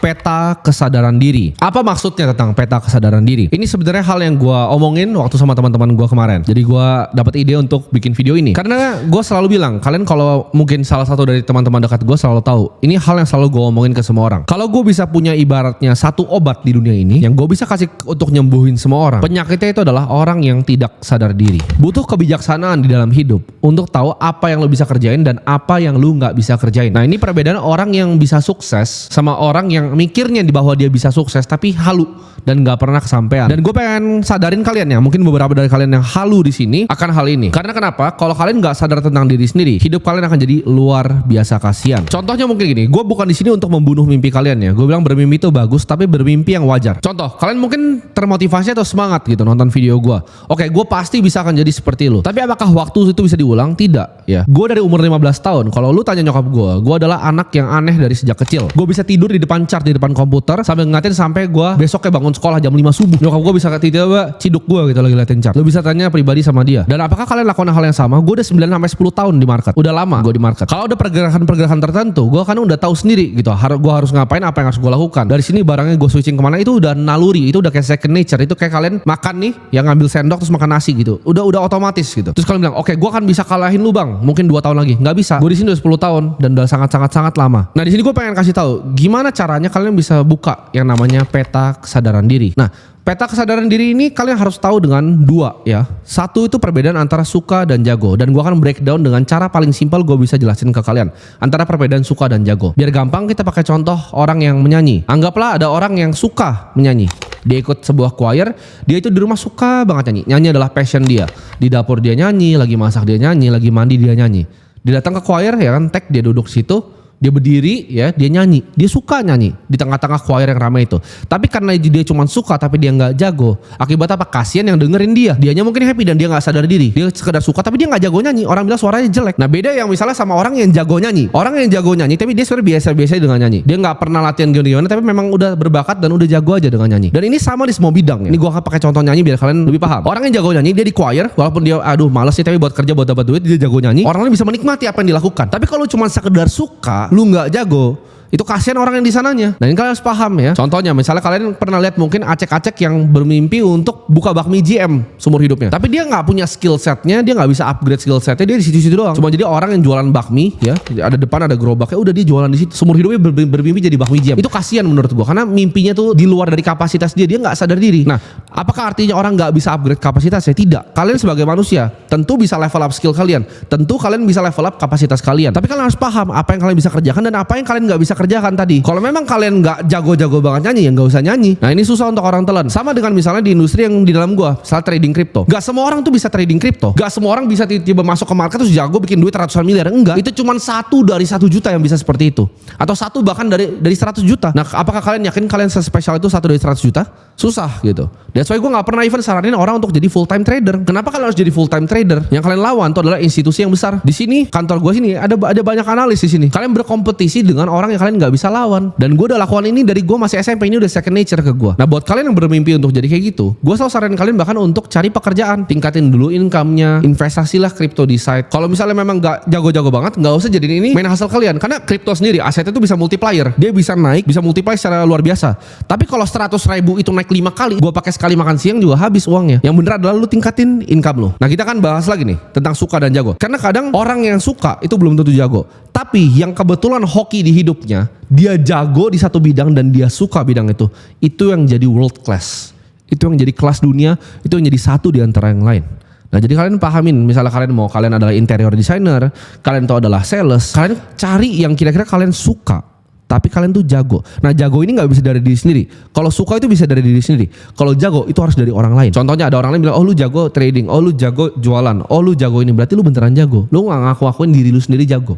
peta kesadaran diri. Apa maksudnya tentang peta kesadaran diri? Ini sebenarnya hal yang gue omongin waktu sama teman-teman gue kemarin. Jadi gue dapat ide untuk bikin video ini. Karena gue selalu bilang, kalian kalau mungkin salah satu dari teman-teman dekat gue selalu tahu, ini hal yang selalu gue omongin ke semua orang. Kalau gue bisa punya ibaratnya satu obat di dunia ini yang gue bisa kasih untuk nyembuhin semua orang, penyakitnya itu adalah orang yang tidak sadar diri. Butuh kebijaksanaan di dalam hidup untuk tahu apa yang lo bisa kerjain dan apa yang lo nggak bisa kerjain. Nah, ini perbedaan orang yang bisa sukses sama orang yang mikirnya di bahwa dia bisa sukses tapi halu dan nggak pernah kesampaian. Dan gue pengen sadarin kalian ya, mungkin beberapa dari kalian yang halu di sini akan hal ini. Karena kenapa? Kalau kalian nggak sadar tentang diri sendiri, hidup kalian akan jadi luar biasa kasihan. Contohnya mungkin gini, gue bukan di sini untuk membunuh mimpi kalian ya. Gue bilang bermimpi itu bagus, tapi bermimpi yang wajar. Contoh, kalian mungkin termotivasi atau semangat gitu nonton video gue. Oke, gue pasti bisa akan jadi seperti lo. Tapi apakah waktu itu bisa diulang? Tidak ya. Gue dari umur 15 tahun, kalau lu tanya nyokap gue adalah anak yang aneh dari sejak kecil. Gue bisa tidur di depan chart, di depan komputer sambil ngeliatin sampai gue besoknya bangun sekolah jam 5 subuh. Nyokap gue bisa tiba-tiba ciduk gue gitu lagi ngeliatin chart. Lu bisa tanya pribadi sama dia. Dan apakah kalian lakukan hal yang sama?Gue udah 9 sampai 10 tahun di market. Udah lama gue di market. Kalau ada pergerakan-pergerakan tertentu, gue kan udah tahu sendiri gitu. Gue harus ngapain, apa yang harus gue lakukan. Dari sini barangnya gue switching kemana, itu udah naluri, itu udah kayak second nature. Itu kayak kalian makan nih, yang ngambil sendok terus makan nasi gitu. Udah otomatis gitu. Terus kalian bilang, oke, gue kan bisa kalahin lu bang, mungkin 2 tahun lagi. Nggak bisa. Gue di sini udah 10 tahun dan udah sangat lama. Nah, di sini gue pengen kasih tahu gimana caranya kalian bisa buka yang namanya peta kesadaran diri. Nah, peta kesadaran diri ini kalian harus tahu dengan 2 ya. Satu itu perbedaan antara suka dan jago. Dan gue akan breakdown dengan cara paling simpel gue bisa jelasin ke kalian. Antara perbedaan suka dan jago. Biar gampang kita pakai contoh orang yang menyanyi. Anggaplah ada orang yang suka menyanyi. Dia ikut sebuah choir, dia itu di rumah suka banget nyanyi. Nyanyi adalah passion dia. Di dapur dia nyanyi, lagi masak dia nyanyi, lagi mandi dia nyanyi. Dia datang ke choir ya kan, dia duduk situ. Dia berdiri ya, dia nyanyi, dia suka nyanyi di tengah-tengah choir yang ramai itu. Tapi karena dia cuma suka tapi dia nggak jago, akibat apa? Kasian yang dengerin dia. Dianya mungkin happy dan dia nggak sadar diri. Dia sekedar suka tapi dia nggak jago nyanyi. Orang bilang suaranya jelek. Nah, beda yang misalnya sama orang yang jago nyanyi. Orang yang jago nyanyi tapi dia sebenarnya biasa-biasa dengan nyanyi. Dia nggak pernah latihan gimana tapi memang udah berbakat dan udah jago aja dengan nyanyi. Dan ini sama di semua bidang. Ya. Ini gua akan pakai contoh nyanyi biar kalian lebih paham. Orang yang jago nyanyi dia di choir, walaupun dia aduh malas sih tapi buat kerja buat dapat duit dia jago nyanyi. Orang lain bisa menikmati apa yang dilakukan. Tapi kalau cuma sekedar suka, lu nggak jago, itu kasihan orang yang di sananya. Nah, ini kalian harus paham ya. Contohnya misalnya kalian pernah lihat mungkin acek-acek yang bermimpi untuk buka bakmi GM seumur hidupnya. Tapi dia nggak punya skill setnya, dia nggak bisa upgrade skill setnya, dia di situ-situ doang. Cuma jadi orang yang jualan bakmi ya, ada depan ada gerobaknya, udah dia jualan di situ. Seumur hidupnya bermimpi jadi bakmi GM. Itu kasihan menurut gua karena mimpinya tuh di luar dari kapasitas dia nggak sadar diri. Nah, apakah artinya orang nggak bisa upgrade kapasitasnya? Tidak. Kalian sebagai manusia tentu bisa level up skill kalian. Tentu kalian bisa level up kapasitas kalian. Tapi kalian harus paham apa yang kalian bisa kerjakan dan apa yang kalian nggak bisa kerjakan tadi. Kalau memang kalian nggak jago-jago banget nyanyi, ya nggak usah nyanyi. Nah, ini susah untuk orang telan. Sama dengan misalnya di industri yang di dalam gua, misalnya trading kripto. Nggak semua orang tuh bisa trading kripto. Nggak semua orang bisa tiba-tiba masuk ke market terus jago bikin duit ratusan miliar. Enggak. Itu cuma 1 dari 1 juta yang bisa seperti itu. Atau 1 bahkan dari 100 juta. Nah, apakah kalian yakin kalian sespesial itu 1 dari 100 juta? Susah gitu. That's why gue gak pernah even saranin orang untuk jadi full time trader. Kenapa kalian harus jadi full time trader? Yang kalian lawan itu adalah institusi yang besar. Di sini kantor gue sini ada banyak analis di sini. Kalian berkompetisi dengan orang yang kalian nggak bisa lawan. Dan gue udah lakukan ini dari gue masih SMP, ini udah second nature ke gue. Nah, buat kalian yang bermimpi untuk jadi kayak gitu, gue selalu saranin kalian bahkan untuk cari pekerjaan, tingkatin dulu income-nya, investasilah kripto di site. Kalau misalnya memang nggak jago-jago banget, nggak usah jadiin ini main hasil kalian. Karena kripto sendiri asetnya itu bisa multiplier, dia bisa naik, bisa multiply secara luar biasa. Tapi kalau 100.000 itu naik 5 kali, gue pakai sekali makan siang juga habis uangnya. Yang bener adalah lu tingkatin income lu. Nah, kita kan bahas lagi nih tentang suka dan jago. Karena kadang orang yang suka itu belum tentu jago. Tapi yang kebetulan hoki di hidupnya, dia jago di satu bidang dan dia suka bidang itu yang jadi world class. Itu yang jadi kelas dunia, itu yang jadi satu di antara yang lain. Nah, jadi kalian pahamin, misalnya kalian adalah interior designer, kalian tuh adalah sales, kalian cari yang kira-kira kalian suka. Tapi kalian tuh jago. Nah, jago ini gak bisa dari diri sendiri. Kalau suka itu bisa dari diri sendiri. Kalau jago itu harus dari orang lain. Contohnya ada orang lain bilang, oh lu jago trading, oh lu jago jualan, oh lu jago ini. Berarti lu beneran jago. Lu gak ngaku-ngakuin diri lu sendiri jago.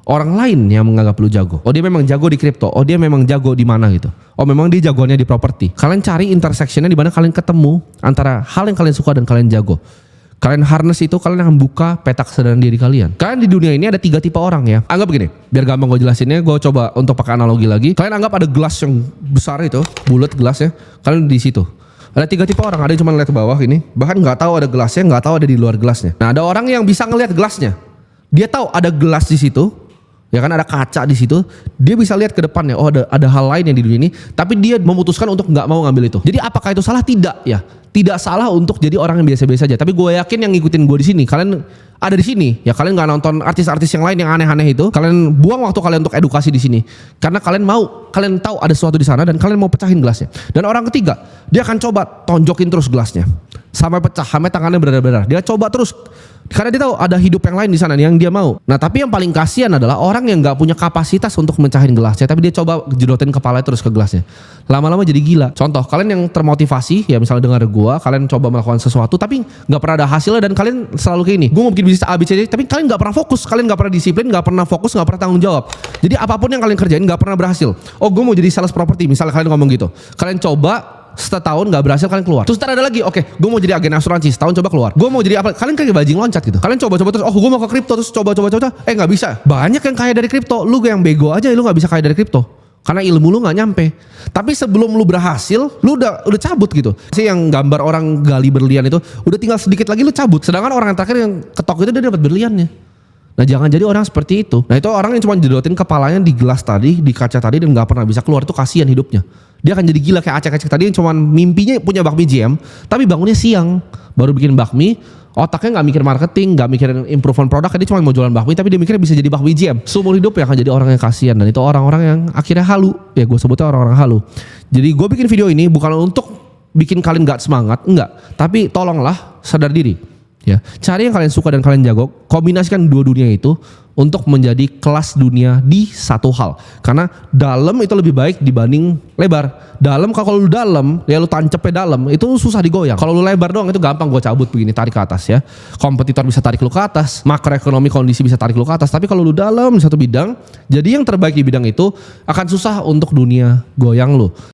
Orang lain yang menganggap lu jago. Oh, dia memang jago di kripto. Oh, dia memang jago di mana gitu. Oh, memang dia jagoannya di properti. Kalian cari intersectionnya di mana kalian ketemu antara hal yang kalian suka dan kalian jago. Kalian harness itu, kalian akan buka peta kesadaran diri kalian. Kalian di dunia ini ada 3 tipe orang ya. Anggap begini, biar gampang gue jelasinnya, gue coba untuk pakai analogi lagi. Kalian anggap ada gelas yang besar itu, bulat gelasnya. Kalian di situ. Ada 3 tipe orang, ada yang cuma lihat ke bawah ini, bahkan nggak tahu ada gelasnya, nggak tahu ada di luar gelasnya. Nah, ada orang yang bisa ngelihat gelasnya. Dia tahu ada gelas di situ, Ya kan ada kaca di situ, dia bisa lihat ke depannya. Oh ada hal lain yang di dunia ini, tapi dia memutuskan untuk nggak mau ngambil itu. Jadi apakah itu salah? Tidak ya. Tidak salah untuk jadi orang yang biasa-biasa aja. Tapi gue yakin yang ngikutin gue di sini, kalian ada di sini. Ya kalian nggak nonton artis-artis yang lain yang aneh-aneh itu. Kalian buang waktu kalian untuk edukasi di sini. Karena kalian tahu ada sesuatu di sana dan kalian mau pecahin gelasnya. Dan orang ketiga, dia akan coba tonjokin terus gelasnya sampai pecah, sampai tangannya berdarah-darah. Dia coba terus. Karena dia tahu ada hidup yang lain di sana yang dia mau. Nah tapi yang paling kasihan adalah orang yang nggak punya kapasitas untuk mencahin gelasnya, tapi dia coba jedotin kepalanya terus ke gelasnya. Lama-lama jadi gila. Contoh, kalian yang termotivasi, ya misalnya dengar gua, kalian coba melakukan sesuatu, tapi nggak pernah ada hasilnya dan kalian selalu kayak ini. Gue mau bikin bisnis A, B, C, D, tapi kalian nggak pernah fokus, kalian nggak pernah disiplin, nggak pernah fokus, nggak pernah tanggung jawab. Jadi apapun yang kalian kerjain nggak pernah berhasil. Oh, gue mau jadi sales properti, misalnya kalian ngomong gitu. Kalian coba setahun gak berhasil, kalian keluar. Terus ntar ada lagi, oke, gue mau jadi agen asuransi, setahun coba keluar. Gue mau jadi apa? Kalian kayak bajing loncat gitu. Kalian coba-coba terus, oh gue mau ke kripto, terus coba, nggak bisa. Banyak yang kaya dari kripto, lu yang bego aja, lu nggak bisa kaya dari kripto. Karena ilmu lu nggak nyampe. Tapi sebelum lu berhasil, lu udah cabut gitu. Si yang gambar orang gali berlian itu, udah tinggal sedikit lagi lu cabut. Sedangkan orang yang terakhir yang ketok itu dia dapat berliannya. Nah jangan jadi orang seperti itu. Nah itu orang yang cuma jedotin kepalanya di gelas tadi, di kaca tadi dan nggak pernah bisa keluar, itu kasihan hidupnya. Dia akan jadi gila kayak acak-acak tadi yang cuma mimpinya punya bakmi jam, tapi bangunnya siang baru bikin bakmi. Otaknya nggak mikir marketing, nggak mikir improvement produk, dia cuma mau jualan bakmi, tapi dia mikirnya bisa jadi bakmi jam. Seumur hidup ya akan jadi orang yang kasihan, dan itu orang-orang yang akhirnya halu. Ya gue sebutnya orang-orang halu. Jadi gue bikin video ini bukan untuk bikin kalian gak semangat, enggak. Tapi tolonglah sadar diri. Ya, cari yang kalian suka dan kalian jago, kombinasikan dua dunia itu untuk menjadi kelas dunia di satu hal. Karena dalam itu lebih baik dibanding lebar. Dalam kalau lu dalam, ya lu tancepnya dalam, itu susah digoyang. Kalau lu lebar doang itu gampang gue cabut begini, tarik ke atas ya. Kompetitor bisa tarik lu ke atas, makroekonomi kondisi bisa tarik lu ke atas. Tapi kalau lu dalam di satu bidang, jadi yang terbaik di bidang itu akan susah untuk dunia goyang lu.